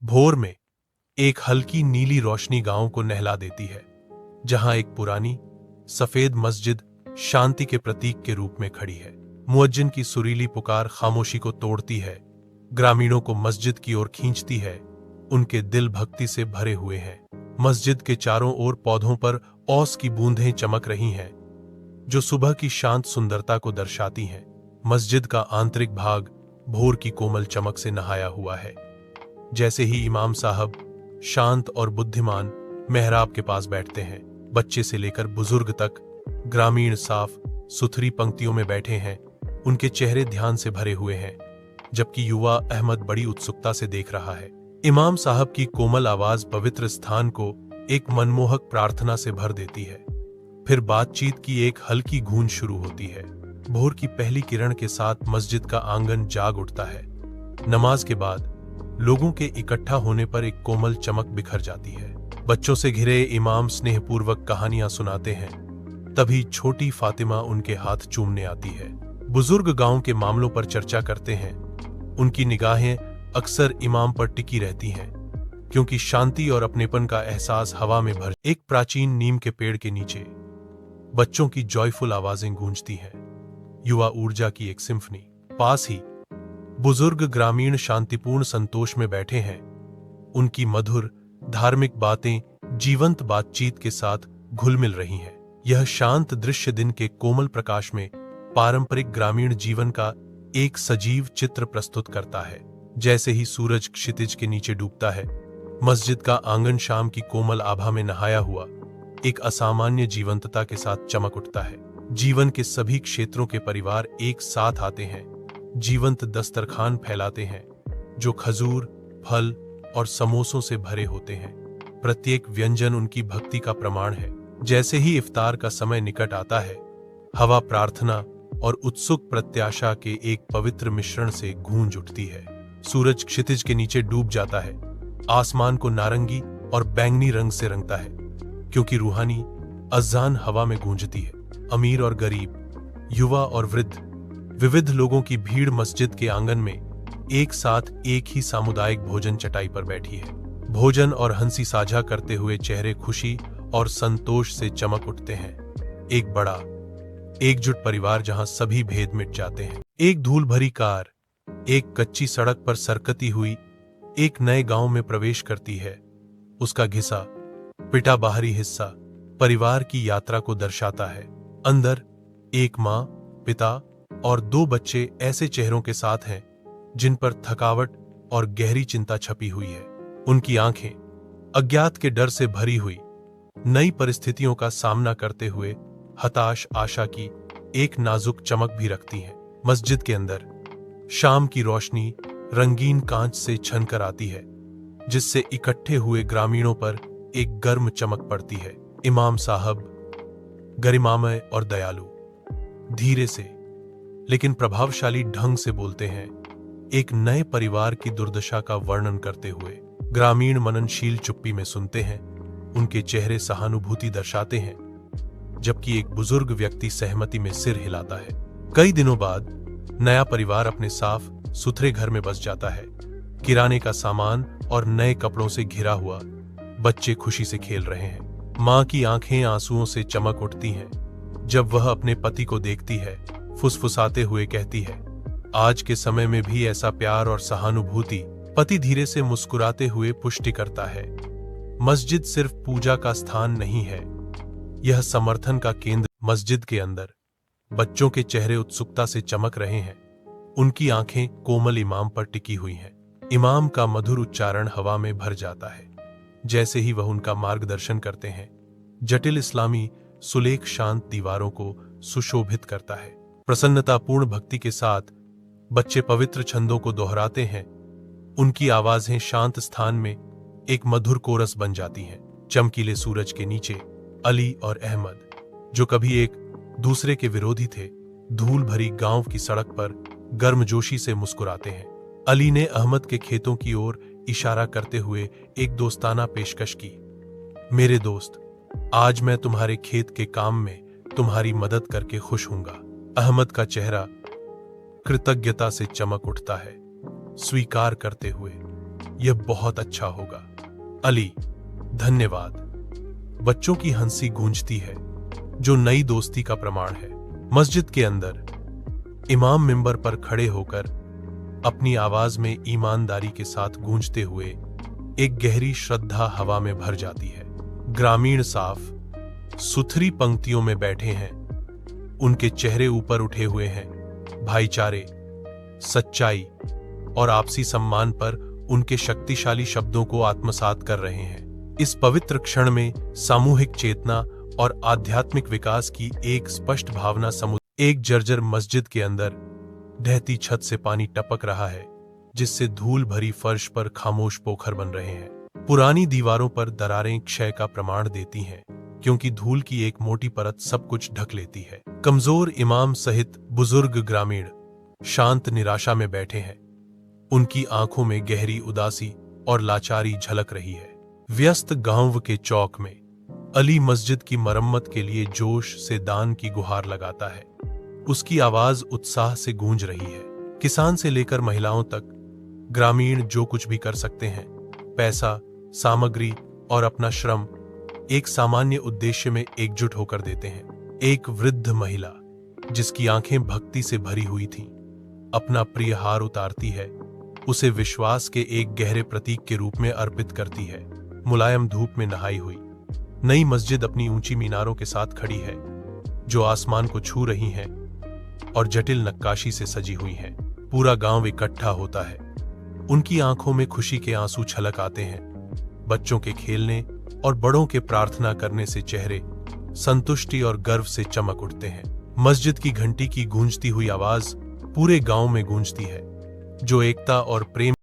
भोर में एक हल्की नीली रोशनी गांव को नहला देती है, जहां एक पुरानी सफेद मस्जिद शांति के प्रतीक के रूप में खड़ी है। मुअज्जिन की सुरीली पुकार खामोशी को तोड़ती है, ग्रामीणों को मस्जिद की ओर खींचती है। उनके दिल भक्ति से भरे हुए हैं। मस्जिद के चारों ओर पौधों पर ओस की बूंदें चमक रही हैं, जो सुबह की शांत सुंदरता को दर्शाती हैं। मस्जिद का आंतरिक भाग भोर की कोमल चमक से नहाया हुआ है। जैसे ही इमाम साहब शांत और बुद्धिमान मेहराब के पास बैठते हैं, बच्चे से लेकर बुजुर्ग तक ग्रामीण साफ सुथरी पंक्तियों में बैठे हैं। उनके चेहरे ध्यान से भरे हुए हैं, जबकि युवा अहमद बड़ी उत्सुकता से देख रहा है। इमाम साहब की कोमल आवाज पवित्र स्थान को एक मनमोहक प्रार्थना से भर देती है। फिर बातचीत की एक हल्की गूंज शुरू होती है। भोर की पहली किरण के साथ मस्जिद का आंगन जाग उठता है। नमाज के बाद लोगों के इकट्ठा होने पर एक कोमल चमक बिखर जाती है। बच्चों से घिरे इमाम स्नेहपूर्वक कहानियां सुनाते हैं। तभी छोटी फातिमा उनके हाथ चूमने आती है। बुजुर्ग गांव के मामलों पर चर्चा करते हैं। उनकी निगाहें अक्सर इमाम पर टिकी रहती हैं, क्योंकि शांति और अपनेपन का एहसास हवा में भर। एक प्राचीन नीम के पेड़ के नीचे बच्चों की जॉयफुल आवाजें गूंजती हैं, युवा ऊर्जा की एक सिम्फनी। पास ही बुजुर्ग ग्रामीण शांतिपूर्ण संतोष में बैठे हैं। उनकी मधुर धार्मिक बातें जीवंत बातचीत के साथ घुल मिल रही हैं। यह शांत दृश्य दिन के कोमल प्रकाश में पारंपरिक ग्रामीण जीवन का एक सजीव चित्र प्रस्तुत करता है। जैसे ही सूरज क्षितिज के नीचे डूबता है, मस्जिद का आंगन शाम की कोमल आभा में नहाया हुआ एक असामान्य जीवंतता के साथ चमक उठता है। जीवन के सभी क्षेत्रों के परिवार एक साथ आते हैं, जीवंत दस्तरखान फैलाते हैं, जो खजूर, फल और समोसों से भरे होते हैं। प्रत्येक व्यंजन उनकी भक्ति का प्रमाण है। जैसे ही इफ्तार का समय निकट आता है, हवा प्रार्थना और उत्सुक प्रत्याशा के एक पवित्र मिश्रण से गूंज उठती है। सूरज क्षितिज के नीचे डूब जाता है, आसमान को नारंगी और बैंगनी रंग से रंगता है, क्योंकि रूहानी अज़ान हवा में गूंजती है। अमीर और गरीब, युवा और वृद्ध, विविध लोगों की भीड़ मस्जिद के आंगन में एक साथ एक ही सामुदायिक भोजन चटाई पर बैठी है। भोजन और हंसी साझा करते हुए चेहरे खुशी और संतोष से चमक उठते हैं। एक बड़ा एकजुट परिवार जहां सभी भेद मिट जाते हैं। एक धूल भरी कार एक कच्ची सड़क पर सरकती हुई एक नए गांव में प्रवेश करती है। उसका घिसा पिटा बाहरी हिस्सा परिवार की यात्रा को दर्शाता है। अंदर एक मां, पिता और दो बच्चे ऐसे चेहरों के साथ हैं जिन पर थकावट और गहरी चिंता छपी हुई है। उनकी आंखें अज्ञात के डर से भरी हुई, नई परिस्थितियों का सामना करते हुए हताश आशा की एक नाजुक चमक भी रखती हैं। मस्जिद के अंदर शाम की रोशनी रंगीन कांच से छनकर आती है, जिससे इकट्ठे हुए ग्रामीणों पर एक गर्म चमक पड़ती है। इमाम साहब गरिमामय और दयालु, धीरे से लेकिन प्रभावशाली ढंग से बोलते हैं, एक नए परिवार की दुर्दशा का वर्णन करते हुए। ग्रामीण मननशील चुप्पी में सुनते हैं, उनके चेहरे सहानुभूति दर्शाते हैं, जबकि एक बुजुर्ग व्यक्ति सहमति में सिर हिलाता है। कई दिनों बाद नया परिवार अपने साफ सुथरे घर में बस जाता है। किराने का सामान और नए कपड़ों से घिरा हुआ, बच्चे खुशी से खेल रहे हैं। मां की आंखें आंसुओं से चमक उठती हैं जब वह अपने पति को देखती है। फुसफुसाते हुए कहती है, आज के समय में भी ऐसा प्यार और सहानुभूति। पति धीरे से मुस्कुराते हुए पुष्टि करता है, मस्जिद सिर्फ पूजा का स्थान नहीं है, यह समर्थन का केंद्र। मस्जिद के अंदर बच्चों के चेहरे उत्सुकता से चमक रहे हैं। उनकी आंखें कोमल इमाम पर टिकी हुई हैं। इमाम का मधुर उच्चारण हवा में भर जाता है, जैसे ही वह उनका मार्गदर्शन करते हैं। जटिल इस्लामी सुलेख शांत दीवारों को सुशोभित करता है। प्रसन्नतापूर्ण भक्ति के साथ बच्चे पवित्र छंदों को दोहराते हैं। उनकी आवाजें शांत स्थान में एक मधुर कोरस बन जाती हैं। चमकीले सूरज के नीचे अली और अहमद, जो कभी एक दूसरे के विरोधी थे, धूल भरी गांव की सड़क पर गर्मजोशी से मुस्कुराते हैं। अली ने अहमद के खेतों की ओर इशारा करते हुए एक दोस्ताना पेशकश की, मेरे दोस्त, आज मैं तुम्हारे खेत के काम में तुम्हारी मदद करके खुश हूंगा। अहमद का चेहरा कृतज्ञता से चमक उठता है, स्वीकार करते हुए। यह बहुत अच्छा होगा। अली, धन्यवाद। बच्चों की हंसी गूंजती है, जो नई दोस्ती का प्रमाण है। मस्जिद के अंदर इमाम मिंबर पर खड़े होकर अपनी आवाज में ईमानदारी के साथ गूंजते हुए एक गहरी श्रद्धा हवा में भर जाती है। ग्रामीण साफ सुथरी पंक्तियों में बैठे हैं, उनके चेहरे ऊपर उठे हुए हैं। भाईचारे, सच्चाई और आपसी सम्मान पर उनके शक्तिशाली शब्दों को आत्मसात कर रहे हैं। इस पवित्र क्षण में सामूहिक चेतना और आध्यात्मिक विकास की एक स्पष्ट भावना एक जर्जर मस्जिद के अंदर ढहती छत से पानी टपक रहा है, जिससे धूल भरी फर्श पर खामोश पोखर बन रहे हैं। पुरानी दीवारों पर दरारें क्षय का प्रमाण देती हैं, क्योंकि धूल की एक मोटी परत सब कुछ ढक लेती है। कमजोर इमाम सहित बुजुर्ग ग्रामीण शांत निराशा में बैठे हैं। उनकी आंखों में गहरी उदासी और लाचारी झलक रही है। व्यस्त गांव के चौक में अली मस्जिद की मरम्मत के लिए जोश से दान की गुहार लगाता है। उसकी आवाज उत्साह से गूंज रही है। किसान से लेकर महिलाओं तक ग्रामीण जो कुछ भी कर सकते हैं, पैसा, सामग्री और अपना श्रम, एक सामान्य उद्देश्य में एकजुट होकर देते हैं। एक वृद्ध महिला, जिसकी आंखें भक्ति से भरी हुई थीं, अपना प्रिय हार उतारती है, उसे विश्वास के एक गहरे प्रतीक के रूप में अर्पित करती है। मुलायम धूप में नहाई हुई नई मस्जिद अपनी ऊंची मीनारों के साथ खड़ी है, जो आसमान को छू रही हैं और जटिल नक्काशी से सजी हुई हैं। पूरा गांव इकट्ठा होता है। उनकी आंखों में खुशी के आंसू छलक आते हैं। बच्चों के खेलने और बड़ों के प्रार्थना करने से चेहरे संतुष्टि और गर्व से चमक उठते हैं। मस्जिद की घंटी की गूंजती हुई आवाज पूरे गांव में गूंजती है, जो एकता और प्रेम